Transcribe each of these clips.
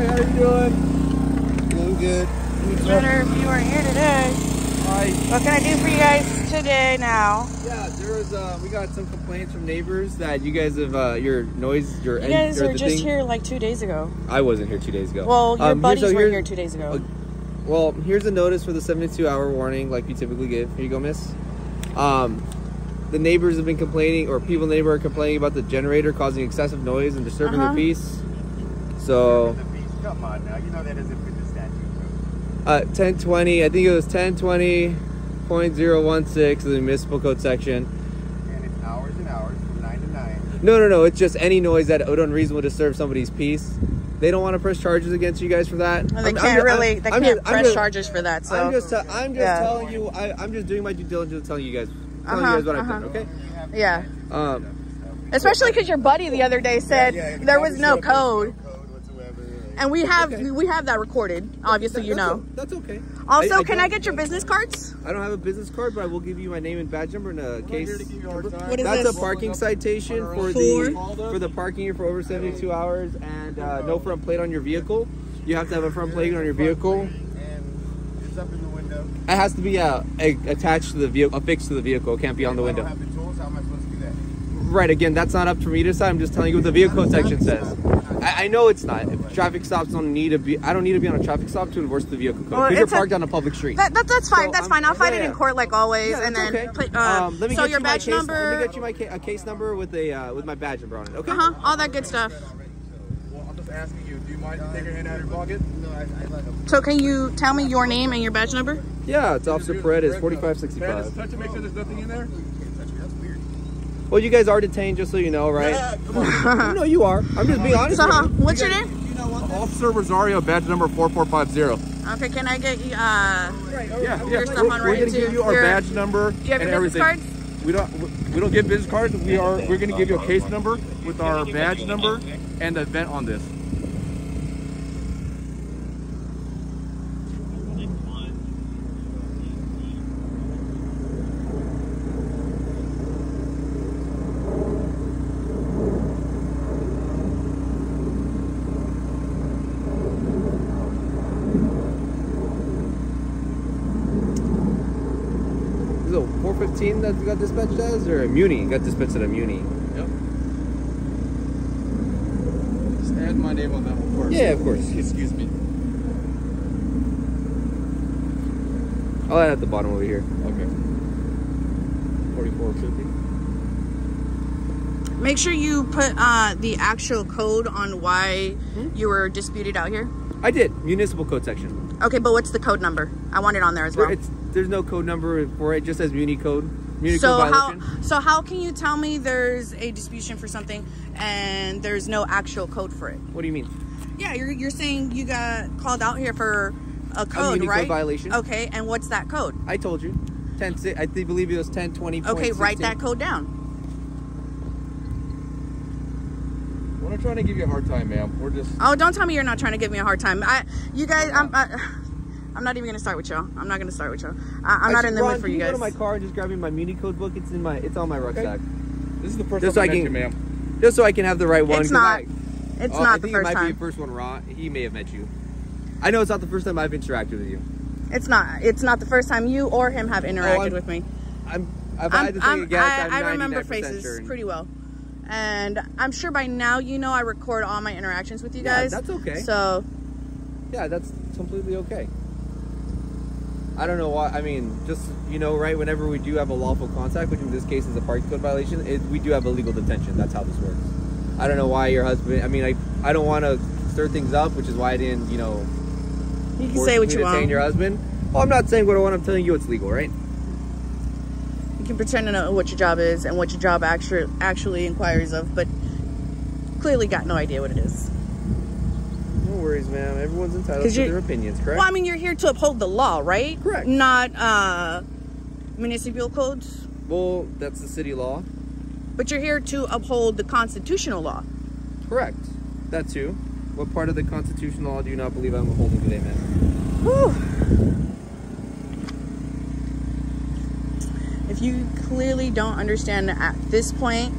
Hi, how are you doing? Doing good. Better if you weren't here today. Hi. What can I do for you guys today now? Yeah, there was we got some complaints from neighbors that you guys have your noise, You guys were just here like 2 days ago. I wasn't here 2 days ago. Well, your buddies were here 2 days ago. Well, here's a notice for the 72-hour warning, like you typically give. Here you go, miss. The neighbors have been complaining, or people in the neighborhood are complaining about the generator causing excessive noise and disturbing their peace. So. Come on now, you know that doesn't fit the statute. 1020, I think it was 1020.016 of the municipal code section. And it's hours and hours from 9 to 9. No, it's just any noise that would unreasonably disturb somebody's peace. They don't want to press charges against you guys for that. Well, they can't press charges for that. So I'm just telling you. I'm just doing my due diligence, telling you guys what I've done. Okay. Yeah. Especially because your buddy the other day said there was no code. And we have that recorded. Obviously, That's okay. Also, can I get your business cards? I don't have a business card, but I will give you my name and badge number in a case. What is That's this? a parking citation for the parking here for over 72 hours and no front plate on your vehicle. You have to have a front plate on your vehicle. And it's up in the window. It has to be attached to the vehicle, affixed to the vehicle. It can't be on the window. I don't have the tools. How am I supposed to do that? Right, again, that's not up to me to decide. I'm just telling you what the vehicle code section says. I know it's not. Traffic stops don't need to be. I don't need to be on a traffic stop to enforce the vehicle code. Because you're parked on a public street. That's fine. That's fine. I'll fight it in court like always. Yeah, and then okay. let me get your badge number. Let me get you a case number with my badge number on it. Okay. All that good stuff. Well, I'm just asking you. Do you mind taking your hand out of your pocket? No, I let him. So can you tell me your name and your badge number? Yeah, it's Officer Paredes, 4565. Just touch to make sure there's nothing in there. Well, you guys are detained, just so you know, right? Yeah, come on. No, you are. I'm just being honest. So, what's your name? Officer Rosario, badge number 4450. Okay, can I get your stuff on We're gonna give you our badge number Do you have and your everything. business cards? We don't give business cards. We're gonna give you a case number with our badge number and the event on this. Is it 415 that got dispatched as, or a Muni? Got dispatched at a Muni. Yep. Just add my name on that one first. Yeah, of course. Excuse me. I'll add at the bottom over here. Okay. 4450. Make sure you put the actual code on why you were disputed out here. I did. Municipal code section. Okay, but what's the code number? I want it on there as well. There's no code number for it. It just says Muni code. Muni So code violation. how can you tell me there's a disputation for something and there's no actual code for it? What do you mean? Yeah, you're saying you got called out here for a code, Muni right? code violation. Okay, and what's that code? I told you. I believe it was 1020. Okay, write that code down. We're not trying to give you a hard time, ma'am. We're just. Oh, don't tell me you're not trying to give me a hard time. You guys, I'm not even gonna start with y'all. I'm not gonna start with y'all. I'm not in the mood for you guys. Go to my car and just grab me my Muni code book. It's on my rucksack. Okay. This is the first Just time so I met you, ma'am. Just so I can have the right one. It's not. It's not the first it might time. be the first one, Raw. He may have met you. I know it's not the first time I've interacted with you. It's not. It's not the first time you or him have interacted with me. I remember faces pretty well. And I'm sure by now you know I record all my interactions with you guys. Yeah, that's okay. So. Yeah, that's completely okay. I don't know why. I mean, just, right, whenever we do have a lawful contact, which in this case is a parking code violation, we do have a legal detention. That's how this works. I don't know why your husband, I don't want to stir things up, which is why I didn't, You can say what you want. Detain your husband. Well, I'm not saying what I want. I'm telling you it's legal, right? You can pretend to know what your job is and what your job actually inquires of, but clearly got no idea what it is. No worries, ma'am. Everyone's entitled to their opinions, correct? Well, I mean, you're here to uphold the law, right? Correct. Not municipal codes. Well, that's the city law. But you're here to uphold the constitutional law. Correct. That too. What part of the constitutional law do you not believe I'm upholding today, ma'am? Whew. If you clearly don't understand at this point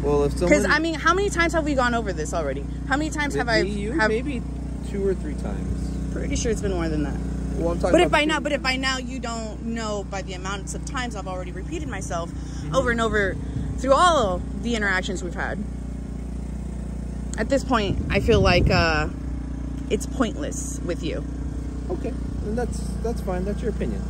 Well, if someone... Because, I mean, how many times have we gone over this already? How many times have I... Maybe 2 or 3 times. Pretty sure it's been more than that. Well, I'm talking but about if by now you don't know by the amounts of times I've already repeated myself over and over through all of the interactions we've had. At this point, I feel like it's pointless with you. Okay, and that's fine. That's your opinion.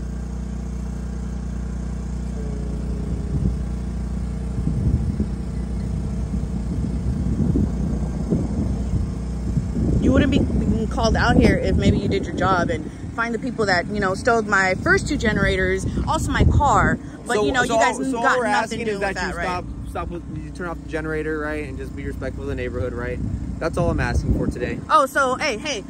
You wouldn't be called out here if maybe you did your job and find the people that, you know, stole my first 2 generators, also my car. But, you know, you guys got nothing to do with that, right? You turn off the generator, right? And just be respectful of the neighborhood, right? That's all I'm asking for today. Oh, so, hey,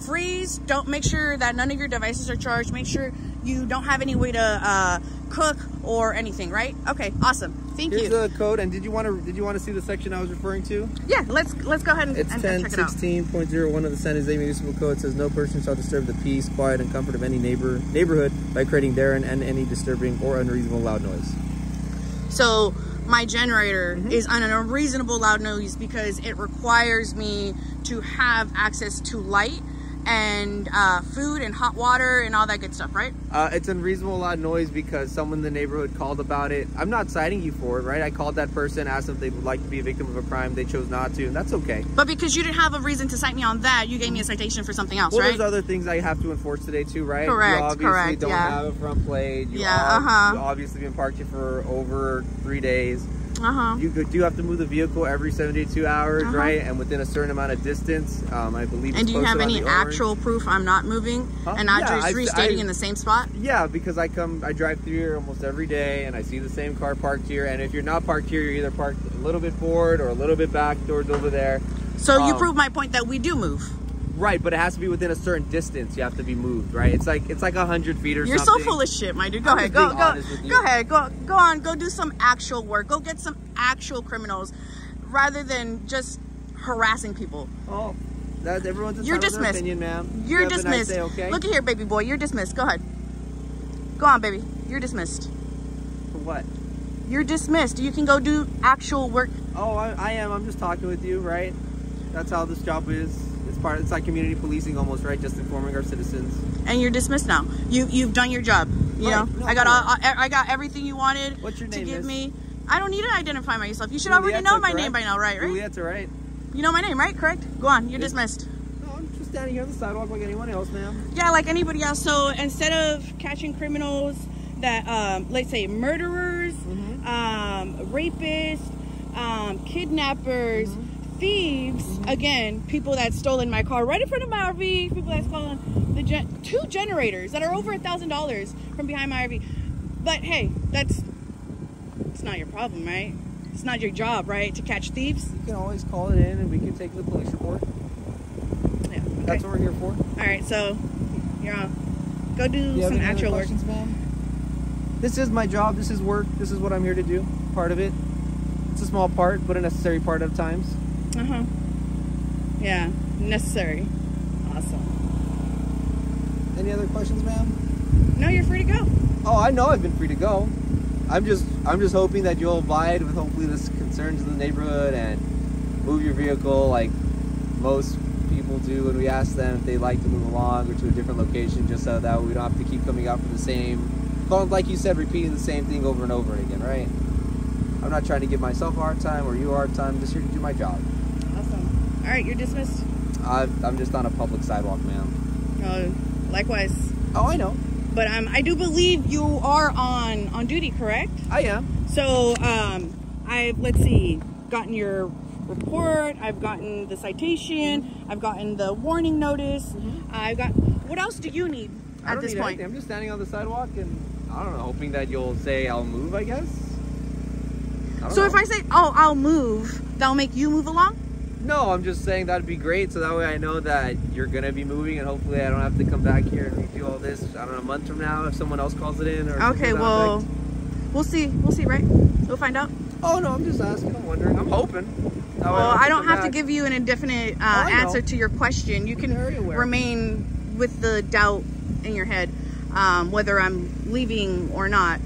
freeze. Don't make sure that none of your devices are charged. Make sure you don't have any way to cook or anything, right? Okay, awesome. Thank you. Here's the code. And did you want to see the section I was referring to? Yeah, let's go ahead and it's check it out. 1016.01 of the San Jose Municipal Code. It says no person shall disturb the peace, quiet, and comfort of any neighborhood by creating therein and any disturbing or unreasonable loud noise. So my generator is on an unreasonable loud noise because it requires me to have access to light and food and hot water and all that good stuff, right? It's unreasonable loud noise because someone in the neighborhood called about it. I'm not citing you for it, right? I called that person, asked if they would like to be a victim of a crime. They chose not to, and that's okay. But because you didn't have a reason to cite me on that, you gave me a citation for something else, well, right? There's other things I have to enforce today too, right? Correct, you obviously correct, don't have a front plate. You obviously been parked here for over 3 days. You do have to move the vehicle every 72 hours, right? And within a certain amount of distance, I believe. And do you have any actual proof I'm not moving and not just restating in the same spot? Yeah, because I drive through here almost every day, and I see the same car parked here. And if you're not parked here, you're either parked a little bit forward or a little bit back towards over there. So you prove my point that we do move. Right, but it has to be within a certain distance. You have to be moved, right? It's like 100 feet or something. You're so full of shit, my dude. Go ahead, go ahead, go on, go do some actual work. Go get some actual criminals, rather than just harassing people. Oh, that's everyone's entitled to their opinion, ma'am. You're dismissed. Nice day, okay? Look at here, baby boy. You're dismissed. Go ahead. Go on, baby. You're dismissed. For what? You're dismissed. You can go do actual work. Oh, I am. I'm just talking with you, right? That's how this job is. It's like community policing almost, right? Just informing our citizens. And you're dismissed now. You've done your job. You know, no, I got everything you wanted. What's your name, to give miss? me. I don't need to identify myself. You should already know my name by now, right? Julieta, right? You know my name, right? Correct? Go on. You're dismissed. No, I'm just standing here on the sidewalk like anyone else, ma'am. Yeah, like anybody else. So instead of catching criminals that, let's say murderers, rapists, kidnappers, thieves, again, people that stolen my car right in front of my RV, people that stolen the 2 generators that are over $1,000 from behind my RV. But hey, it's not your problem, right? It's not your job, right, to catch thieves? You can always call it in and we can take the police report. Yeah, okay. That's what we're here for. All right, so you're on. Go do some actual work. Ma'am? This is my job. This is work. This is what I'm here to do. Part of it. It's a small part, but a necessary part at times. Yeah, necessary. Awesome. Any other questions, ma'am? No, you're free to go. Oh, I know I've been free to go. I'm just hoping that you'll abide with hopefully the concerns of the neighborhood and move your vehicle like most people do when we ask them if they'd like to move along or to a different location, just so that we don't have to keep coming out for the same, like you said, repeating the same thing over and over again, right? I'm not trying to give myself a hard time or you a hard time. I'm just here to do my job. Awesome. All right, you're dismissed. I'm just on a public sidewalk, ma'am. Likewise. Oh, I know. But I do believe you are on duty, correct? I am. So I've, let's see, gotten your report. I've gotten the citation. I've gotten the warning notice. I've got. What else do you need at this point? Anything. I'm just standing on the sidewalk and I don't know, hoping that you'll say I'll move, I guess. So if I say, oh, I'll move, that'll make you move along? No, I'm just saying that'd be great, so that way I know that you're going to be moving, and hopefully I don't have to come back here and redo all this, I don't know, a month from now if someone else calls it in. Or okay, well, we'll see, right? We'll find out. Oh, no, I'm just asking, I'm wondering, I'm hoping. Well, I don't have to give you an indefinite answer to your question. You can remain with the doubt in your head, whether I'm leaving or not.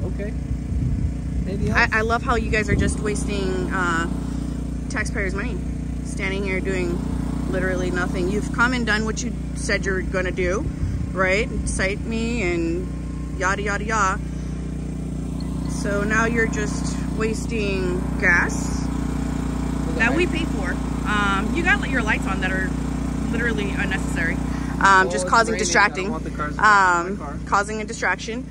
Okay. Anything else? I love how you guys are just wasting taxpayers' money, standing here doing literally nothing. You've come and done what you said you're gonna do, right? Cite me and yada yada yada. So now you're just wasting gas that we pay for. You got your lights on that are literally unnecessary. Just causing distracting. Causing a distraction.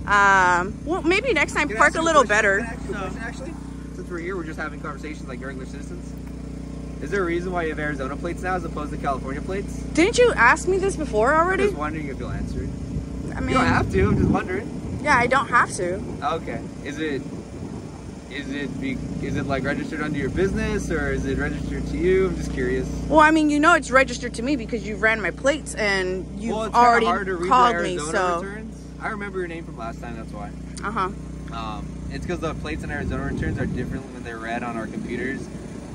Well, maybe next time park a little better. Actually, since we're here, we're just having conversations like regular citizens. Is there a reason why you have Arizona plates now as opposed to California plates? Didn't you ask me this before already? I'm just wondering if you'll answer it. I mean, you don't have to. I'm just wondering. Yeah, I don't have to. Okay. Is it like registered under your business or is it registered to you? I'm just curious. Well, I mean, you know it's registered to me because you ran my plates and you've already called me. So returns. I remember your name from last time. That's why. It's because the plates in Arizona returns are different when they're read on our computers.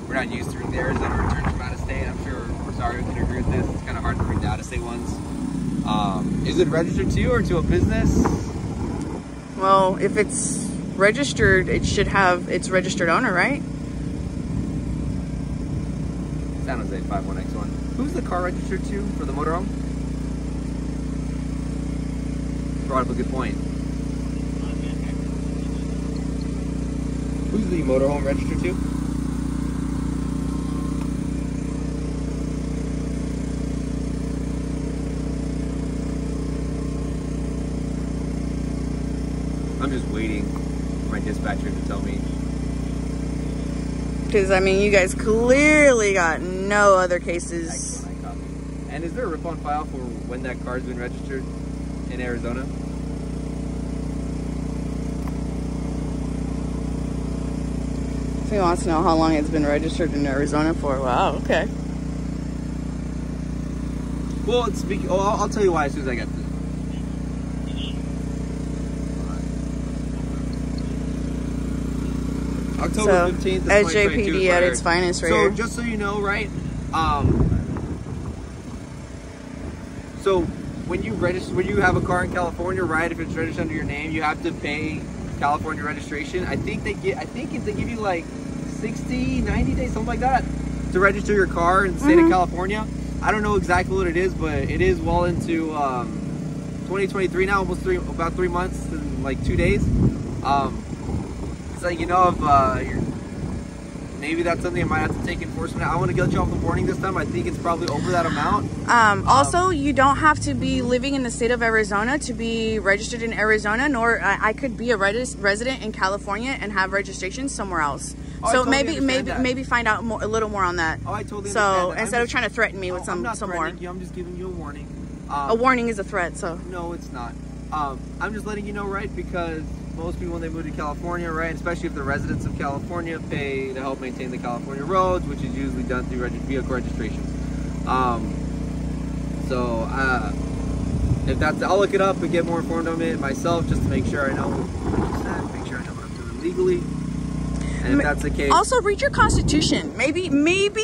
We're not used to reading the Arizona returns from out of state. I'm sure Rosario can agree with this. It's kind of hard to read the out of state ones. Is it registered to you or to a business? Well, if it's registered, it should have its registered owner, right? San Jose 51X1. Who's the car registered to for the motorhome? Brought up a good point. Who's the motorhome registered to? I'm just waiting for my dispatcher to tell me. Because, I mean, you guys clearly got no other cases. And is there a rip on file for when that car's been registered in Arizona? So he wants to know how long it's been registered in Arizona for. Wow, okay. Well, I'll tell you why as soon as I get to it. October 15th, SJPD at its finest, right here. So just so you know, right? So when you have a car in California, right? If it's registered under your name, you have to pay California registration. I think they give you like 60, 90 days, something like that, to register your car in the state of California. I don't know exactly what it is, but it is well into 2023 now, about 3 months and like 2 days. It's like, you know, if maybe that's something I might have to take enforcement. I want to get you off the warning this time. I think it's probably over that amount. Also, you don't have to be living in the state of Arizona to be registered in Arizona, nor I could be a resident in California and have registration somewhere else. So totally maybe find out a little more on that. Oh, I totally understand So that. instead of trying to threaten me with some more. You, I'm just giving you a warning. A warning is a threat, so. No, it's not. I'm just letting you know, right? Because most people, when they move to California, right, especially if the residents of California pay to help maintain the California roads, which is usually done through vehicle registration. If that's, I'll look it up and get more informed on it myself, just to make sure I know what make sure I know what I'm doing legally. And if that's the case, also read your Constitution. Maybe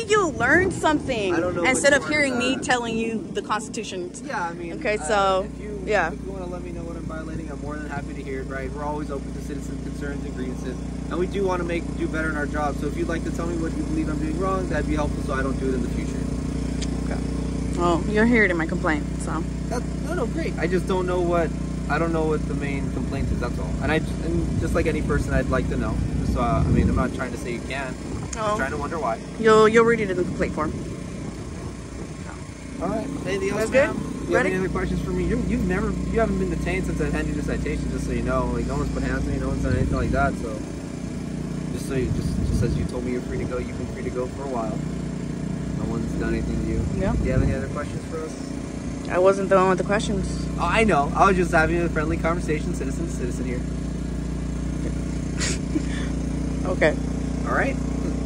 you'll learn something instead of hearing me telling you the Constitution. Yeah, I mean, okay, so if you want to let me know what I'm violating, I'm more than happy to hear it. Right, we're always open to citizen concerns and grievances, and we do want to do better in our job. So if you'd like to tell me what you believe I'm doing wrong, that'd be helpful, so I don't do it in the future. Okay. Well, you're here to my complaint, so. No, great. I just don't know what the main complaint is. That's all. And just like any person, I'd like to know. So I mean, I'm not trying to say you can. I'm trying to wonder why. You'll read it in the complaint form. All right. Anything else, That's ma'am? good. You have any other questions for me? You haven't been detained since I handed you the citation. Just so you know, like no one's put hands on you, no one's done anything like that. So just as you told me you're free to go, you've been free to go for a while. No one's done anything to you. Yeah. Do you have any other questions for us? I wasn't the one with the questions. Oh, I know. I was just having a friendly conversation, citizen to citizen here. Okay. All right.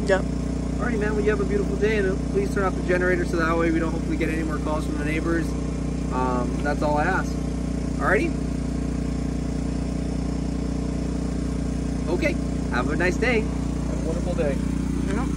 Yep. Alrighty, man. Well, you have a beautiful day, and please turn off the generator so that way we don't hopefully get any more calls from the neighbors. That's all I ask. Alrighty. Okay. Have a nice day. Have a wonderful day. Yep.